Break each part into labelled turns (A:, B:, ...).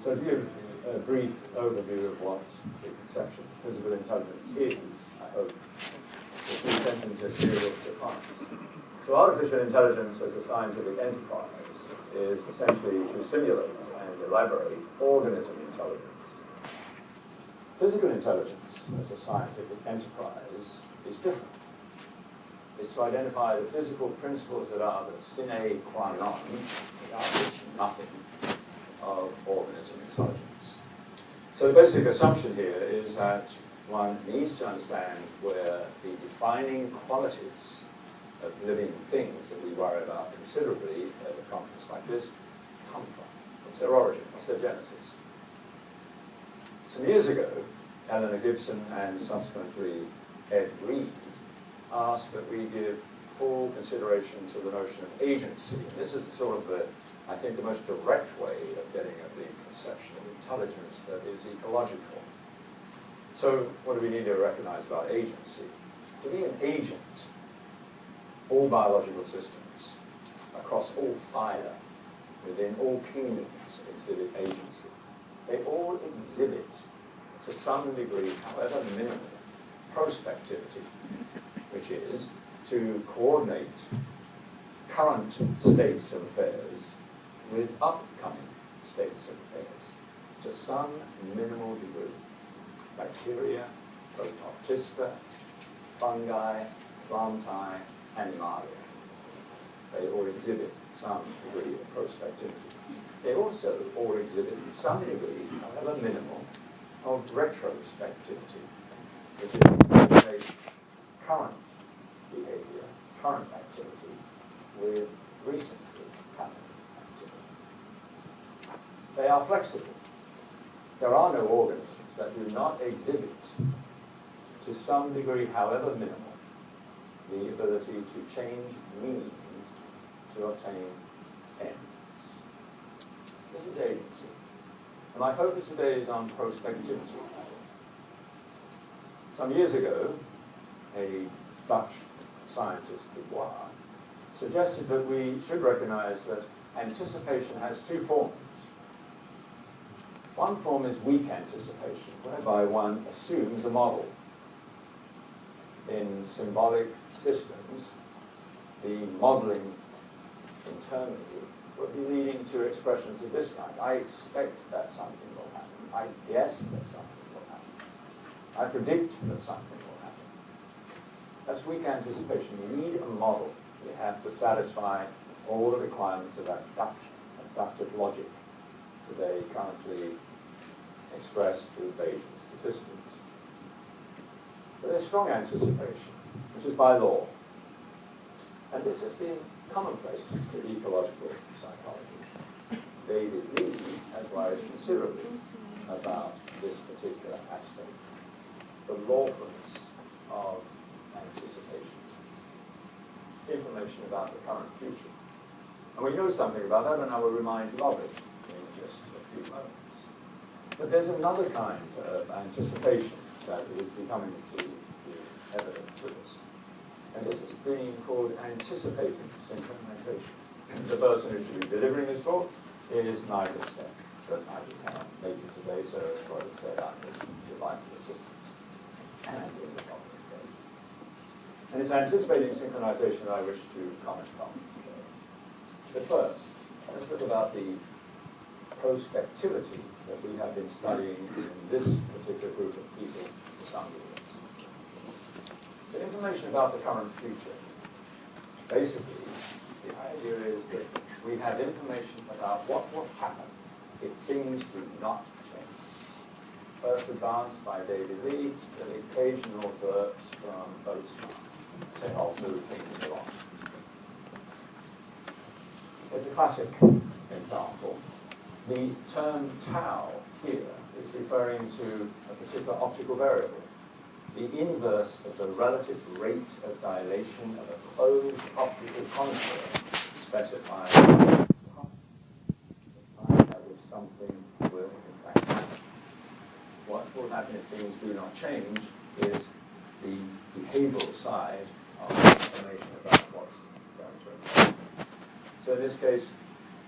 A: So to give a brief overview of what the conception of physical intelligence is, I hope the few sentences here will suffice. So artificial intelligence as a scientific enterprise is essentially to simulate and elaborate organism intelligence. Physical intelligence as a scientific enterprise is different. It's to identify the physical principles that are the sine qua non, without which nothing, of organism intelligence. So the basic assumption here is that one needs to understand where the defining qualities of living things that we worry about considerably at a conference like this come from. What's their origin? What's their genesis? Some years ago, Eleanor Gibson and subsequently Ed Reed asked that we give full consideration to the notion of agency. And this is sort of I think, the most direct way of getting at the conception of intelligence that is ecological. So what do we need to recognize about agency? To be an agent, all biological systems, across all phyla, within all kingdoms, exhibit agency. They all exhibit, to some degree, however minimal, prospectivity, which is to coordinate current states of affairs with upcoming states of affairs, to some minimal degree. Bacteria, Protoptista, fungi, plantae, animalia. They all exhibit some degree of prospectivity. They also all exhibit some degree, however minimal, of retrospectivity, which is to coordinate current behavior, current activity, with recently happened activity. They are flexible. There are no organisms that do not exhibit, to some degree, however minimal, the ability to change means to obtain ends. This is agency. And my focus today is on prospectivity. Some years ago, a Dutch scientist, Dubois, suggested that we should recognize that anticipation has two forms. One form is weak anticipation, whereby one assumes a model. In symbolic systems, the modeling internally would be leading to expressions of this kind. I expect that something will happen. I guess that something will happen. I predict that something will happen. That's weak anticipation. You need a model. You have to satisfy all the requirements of abductive logic, today currently expressed through Bayesian statistics. But there's strong anticipation, which is by law. And this has been commonplace to ecological psychology. David Lee has worried considerably about this particular aspect, the lawfulness of anticipation, information about the current future. And we know something about that, and I will remind you of it in just a few moments. But there's another kind of anticipation that is becoming to be evident to us. And this is being called anticipating synchronization. The person who should be delivering this talk is Nigel Steck, but Nigel cannot make it today, so as Robert said, I'm his delightful assistant and in the following stage. And it's anticipating synchronization that I wish to comment on today. But first, let's look about the prospectivity that we have been studying in this particular group of people for some years. So information about the current future. Basically, the idea is that we have information about what will happen if things do not change. First advanced by David Lee, the occasional verbs from Boatswain to help move things along. It's a classic example. The term tau here is referring to a particular optical variable, the inverse of the relative rate of dilation of a closed optical contour specified by the time at which something will in fact happen. What will happen if things do not change is the behavioral side of information about what's going to occur. So in this case,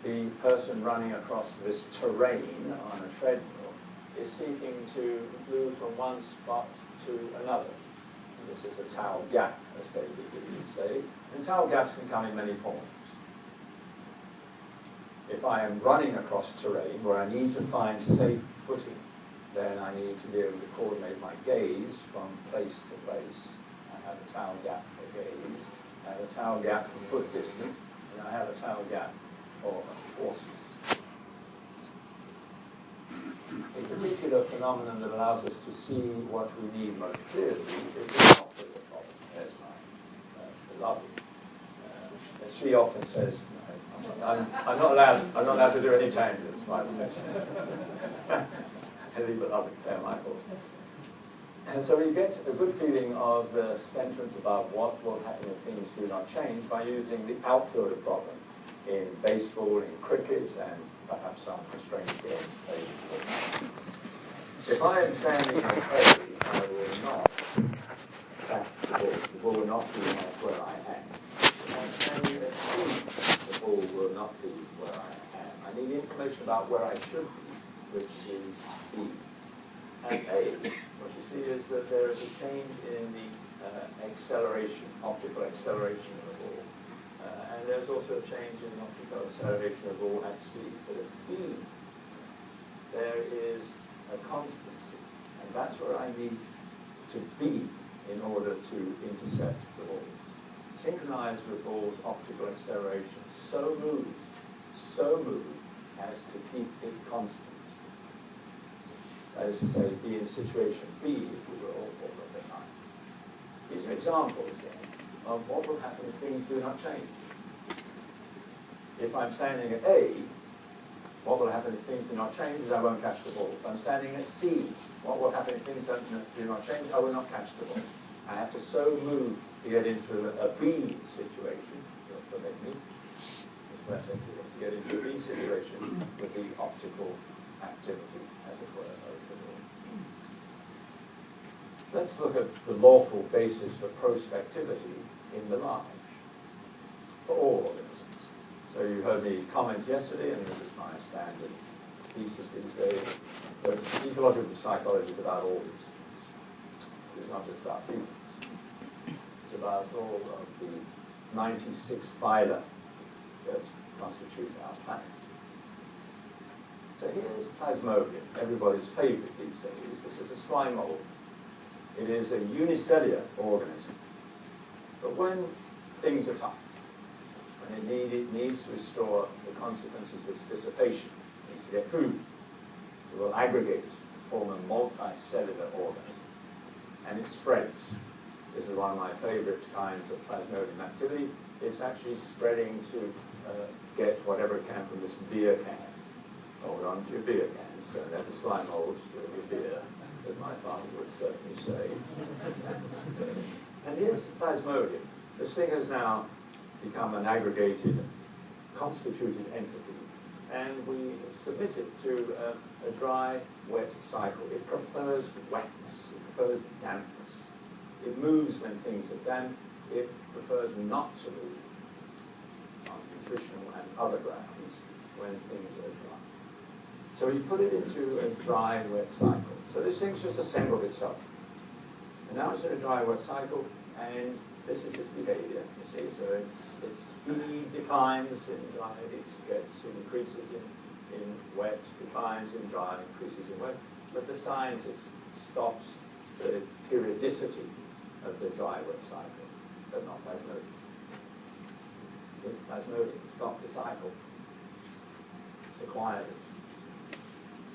A: the person running across this terrain on a treadmill is seeking to move from one spot to another. This is a tau gap, as they would say, and tau gaps can come in many forms. If I am running across terrain where I need to find safe footing, then I need to be able to coordinate my gaze from place to place. I have a tau gap for gaze, I have a tau gap for foot distance, and I have a tau gap for forces. A particular phenomenon that allows us to see what we need most clearly is the optical problem. There's my beloved. As she often says, I'm not allowed to do any tangents, my Heavy beloved Claire Michaels. And so we get a good feeling of the sentence about what will happen if things do not change by using the outfielder problem in baseball, in cricket, and perhaps some constrained games played. If I am standing in a play, I will not catch the ball. The ball will not be where I am. If I'm standing at C, the ball will not be where I am. I need information about where I should be, which is B. And A, what you see is that there is a change in the acceleration, optical acceleration of the ball. And there's also a change in the optical acceleration of the ball at C. But at B, there is a constancy. And that's where I need to be in order to intercept the ball. Synchronize the ball's optical acceleration so moved as to keep it constant. That is to say, be in situation B, if you will, all of the time. These are examples, then, of what will happen if things do not change. If I'm standing at A, what will happen if things do not change is I won't catch the ball. If I'm standing at C, what will happen if things do not change? I will not catch the ball. I have to so move to get into a B situation, you'll permit me, to get into a B situation with the optical activity, as it were, of the ball. Let's look at the lawful basis for prospectivity in the large, for all organisms. So you heard me comment yesterday, and this is my standard thesis these days, that ecological psychology is about all these things. It's not just about humans. It's about all of the 96 phyla that constitute our planet. So here's Plasmodium, everybody's favorite these days. This is a slime mold. It is a unicellular organism. But when things are tough, when it needs to restore the consequences of its dissipation, it needs to get food, it will aggregate and form a multicellular organism. And it spreads. This is one of my favorite kinds of Plasmodium activity. It's actually spreading to get whatever it can from this beer can. Hold on to your beer cans, don't let the slime molds do your beer, as my father would certainly say. And here's Plasmodium. This thing has now become an aggregated, constituted entity, and we submit it to a dry, wet cycle. It prefers wetness, it prefers dampness. It moves when things are damp. It prefers not to move on nutritional and other grounds when things are dry. So we put it into a dry, wet cycle. So this thing's just assembled itself. And now it's in a dry, wet cycle, and this is its behavior, you see. So its speed declines in dry, it increases in wet, declines in dry, increases in wet. But the scientist stops the periodicity of the dry, wet cycle, but not Plasmodium. So Plasmodium stopped the cycle. It's acquired it.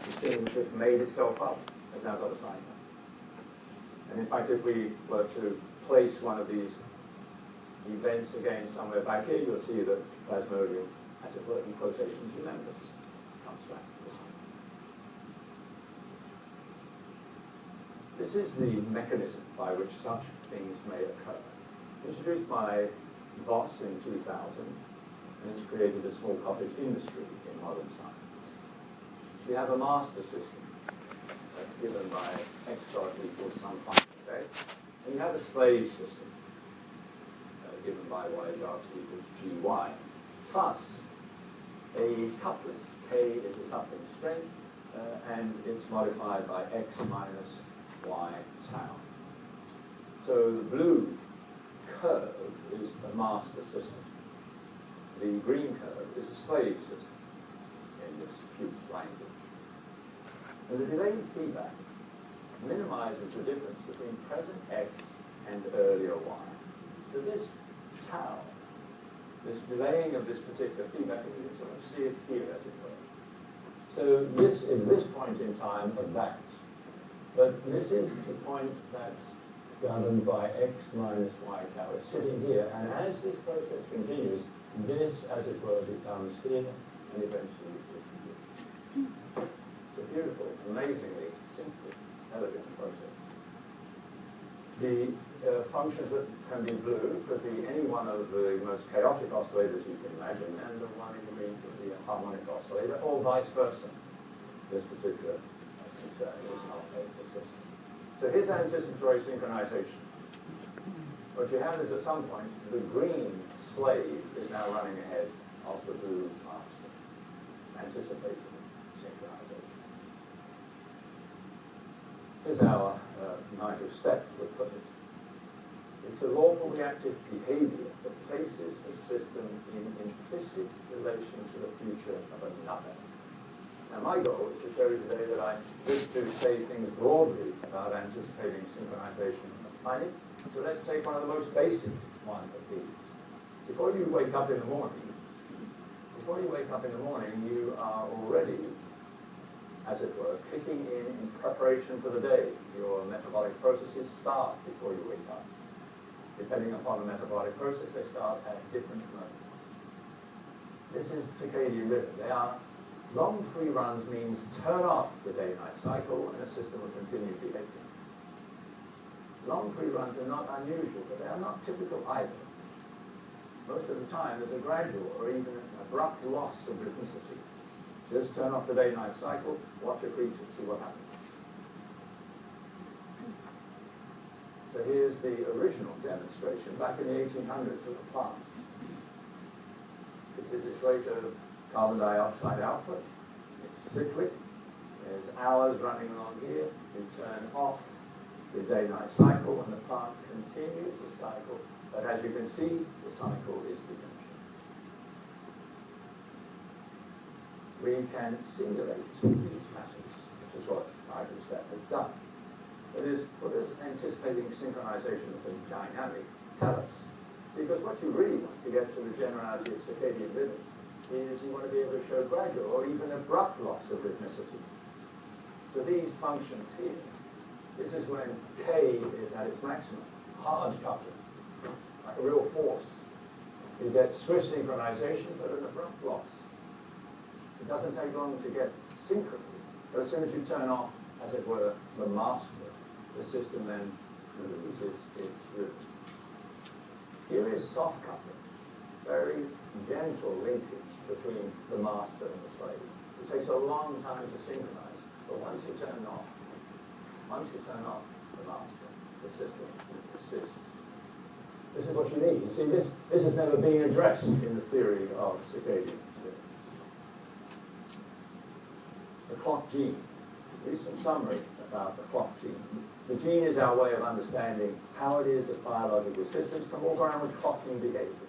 A: This thing just made itself up, has now got a cycle. And in fact, if we were to place one of these events again somewhere back here, you'll see that Plasmodium, as it were in quotations, remembers, comes back to the cycle. This is the mechanism by which such things may occur. Introduced by Voss in 2000, and it's created a small cottage industry in modern science. We have a master system given by X star equals some function, okay? And you have a slave system given by Y dot equals GY, plus a coupling. K is a coupling strength, and it's modified by x minus y tau. So the blue curve is a master system. The green curve is a slave system in this cute language. And the delayed feedback minimizes the difference between present x and earlier y. So this tau, this delaying of this particular feedback, you can sort of see it here, as it were. So this is this point in time of that. But this is the point that's governed by x minus y tau. It's sitting here, and as this process continues, this, as it were, becomes here, and eventually is here. It's a beautiful, amazingly simple, elegant process. The functions that can be blue could be any one of the most chaotic oscillators you can imagine, and the one in green could be a harmonic oscillator, or vice versa. This particular concern is not a system. So here's anticipatory synchronization. What you have is at some point, the green slave is now running ahead of the blue master, anticipating synchronization. Here's our ninth step, we'll put it. It's a lawful reactive behavior that places a system in implicit relation to the future of another. Now my goal is to show you today that I wish to say things broadly about anticipating synchronization of planet. So let's take one of the most basic one of these. Before you wake up in the morning, you are already, as it were, kicking in preparation for the day. Your metabolic processes start before you wake up. Depending upon the metabolic process, they start at different moments. This is circadian rhythm. They are long free runs means turn off the day-night cycle and the system will continue behaving. Long free runs are not unusual, but they are not typical either. Most of the time, there's a gradual or even an abrupt loss of rhythmicity. Just turn off the day-night cycle, watch a creature, see what happens. So here's the original demonstration back in the 1800s of the plant. This is its rate of carbon dioxide output. It's cyclic. There's hours running along here. You turn off the day-night cycle and the plant continues the cycle, but as you can see, the cycle is diminishing. We can simulate these facets, which is what ICPA17 has done. What does anticipating synchronization as a dynamic tell us? See, because what you really want to get to the generality of circadian rhythms is you want to be able to show gradual or even abrupt loss of rhythmicity. So these functions here, this is when K is at its maximum, hard coupling, like a real force. You get swift synchronization, but an abrupt loss. It doesn't take long to get synchrony, but as soon as you turn off, as it were, the master, the system then loses its rhythm. Here is soft coupling, very gentle linkage between the master and the slave. It takes a long time to synchronize, but once you turn off the master, the system will persist. This is what you need. You see, this has never been addressed in the theory of circadian rhythm. The clock gene. Here's some summary about the clock gene. The gene is our way of understanding how it is that biological systems can walk around with clocking behavior.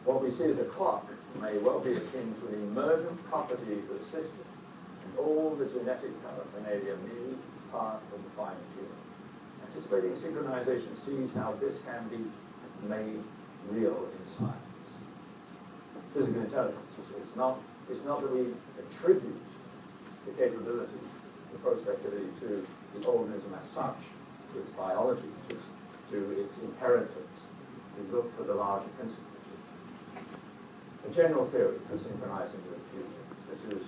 A: What we see as a clock may well be akin to an emergent property of the system, and all the genetic paraphernalia may be part of the fine tuning. Anticipating synchronization sees how this can be made real in science. Physical intelligence. It's not that we attribute the capability, the prospectivity to the organism as such, to its biology, to its inheritance. We look for the larger principles. A general theory for synchronizing with fusion. This is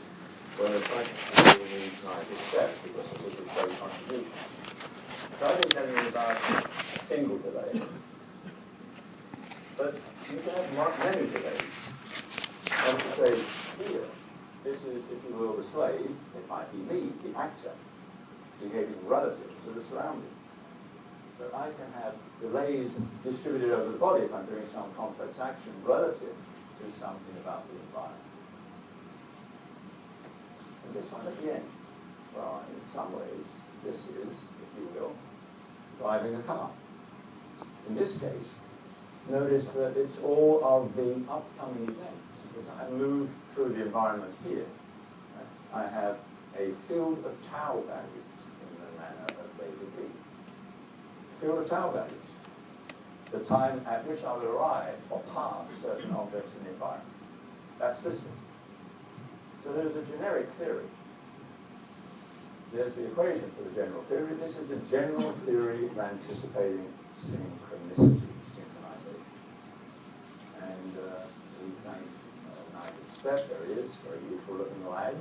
A: where I try to do the ninth step, because this is a great contribution. So I've been telling you about a single delay, but you can have many delays. I want to say here, this is, if you will, the slave. It might be me, the actor, behaving relative to the surroundings. But I can have delays distributed over the body if I'm doing some complex action relative do something about the environment. And this one at the end, well, in some ways, this is, if you will, driving a car. In this case, notice that it's all of the upcoming events. As I move through the environment here, I have a field of tau values in the manner of beta B. Field of tau values. The time at which I will arrive or pass certain objects in the environment. That's this one. So there's a generic theory. There's the equation for the general theory. This is the general theory of anticipating synchronicity, synchronization. And we think, nice step, there he is, very useful looking lad.